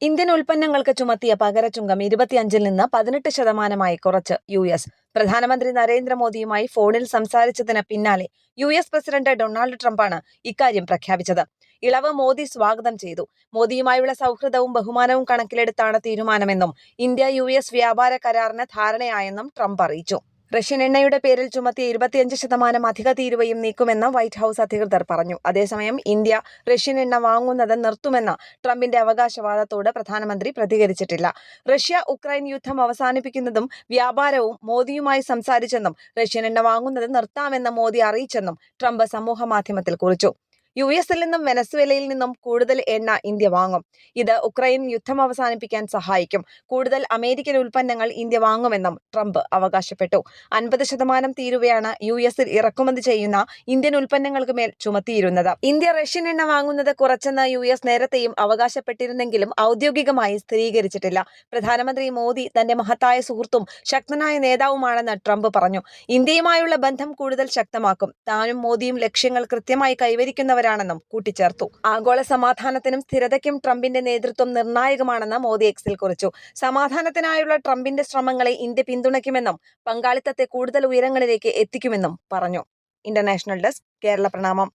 Indian ഉൽപ്പന്നങ്ങൾക്ക് ചുമത്തിയ പകരച്ചുങ്കം 25-ൽ നിന്ന് 18% കുറച്ച് US. പ്രധാനമന്ത്രി നരേന്ദ്രമോദിയുമായി ഫോണിൽ സംസാരിച്ചതിന് പിന്നാലെ US പ്രസിഡന്റ് ഡൊണാൾഡ് ട്രംപാണ് ഇക്കാര്യം പ്രഖ്യാപിച്ചത്. ഇളവ് മോദി സ്വാഗതം ചെയ്തു. മോദിയുമായുള്ള സൗഹൃദവും ബഹുമാനവും കണക്കിലെടുത്താണ് തീരുമാനമെന്നും ഇന്ത്യ US വ്യാപാര കരാറിന് ധാരണയായെന്നും ട്രംപ് അറിയിച്ചു. റഷ്യൻ എണ്ണയുടെ പേരിൽ ചുമത്തിയ 25% അധിക തീരുവയും നീക്കുമെന്ന് വൈറ്റ് ഹൌസ് അധികൃതർ പറഞ്ഞു. അതേസമയം ഇന്ത്യ റഷ്യൻ എണ്ണ വാങ്ങുന്നത് നിർത്തുമെന്ന ട്രംപിന്റെ അവകാശവാദത്തോട് പ്രധാനമന്ത്രി പ്രതികരിച്ചിട്ടില്ല. റഷ്യ ഉക്രൈൻ യുദ്ധം അവസാനിപ്പിക്കുന്നതും വ്യാപാരവും മോദിയുമായി സംസാരിച്ചെന്നും റഷ്യൻ എണ്ണ വാങ്ങുന്നത് നിർത്താമെന്ന് മോദി അറിയിച്ചെന്നും ട്രംപ് സമൂഹമാധ്യമത്തിൽ കുറിച്ചു. US-ൽ നിന്നും വെനസ്വേലയിൽ നിന്നും കൂടുതൽ എണ്ണ ഇന്ത്യ വാങ്ങും. ഇത് ഉക്രൈൻ യുദ്ധം അവസാനിപ്പിക്കാൻ സഹായിക്കും. കൂടുതൽ അമേരിക്കൻ ഉൽപ്പന്നങ്ങൾ ഇന്ത്യ വാങ്ങുമെന്നും ട്രംപ് അവകാശപ്പെട്ടു. 50% തീരുവയാണ് US-ൽ ഇറക്കുമതി ചെയ്യുന്ന ഇന്ത്യൻ ഉൽപ്പന്നങ്ങൾക്ക് മേൽ ചുമത്തിയിരുന്നത്. ഇന്ത്യ റഷ്യൻ എണ്ണ വാങ്ങുന്നത് കുറച്ചെന്ന് US നേരത്തെയും അവകാശപ്പെട്ടിരുന്നെങ്കിലും ഔദ്യോഗികമായി സ്ഥിരീകരിച്ചിട്ടില്ല. പ്രധാനമന്ത്രി മോദി തന്റെ മഹത്തായ സുഹൃത്തും ശക്തനായ നേതാവുമാണെന്ന് ട്രംപ് പറഞ്ഞു. ഇന്ത്യയുമായുള്ള ബന്ധം കൂടുതൽ ശക്തമാക്കും. താനും മോദിയും ലക്ഷ്യങ്ങൾ കൃത്യമായി കൈവരിക്കുന്നവരാണെന്നും കൂട്ടിച്ചേർത്തു. ആഗോള സമാധാനത്തിനും സ്ഥിരതയ്ക്കും ട്രംപിന്റെ നേതൃത്വം നിർണായകമാണെന്ന് മോദി എക്സിൽ കുറിച്ചു. സമാധാനത്തിനായുള്ള ട്രംപിന്റെ ശ്രമങ്ങളെ ഇന്ത്യ പിന്തുണയ്ക്കുമെന്നും പങ്കാളിത്തത്തെ കൂടുതൽ ഉയരങ്ങളിലേക്ക് എത്തിക്കുമെന്നും പറഞ്ഞു. ഇന്റർനാഷണൽ ഡെസ്ക്, കേരള പ്രണാമം.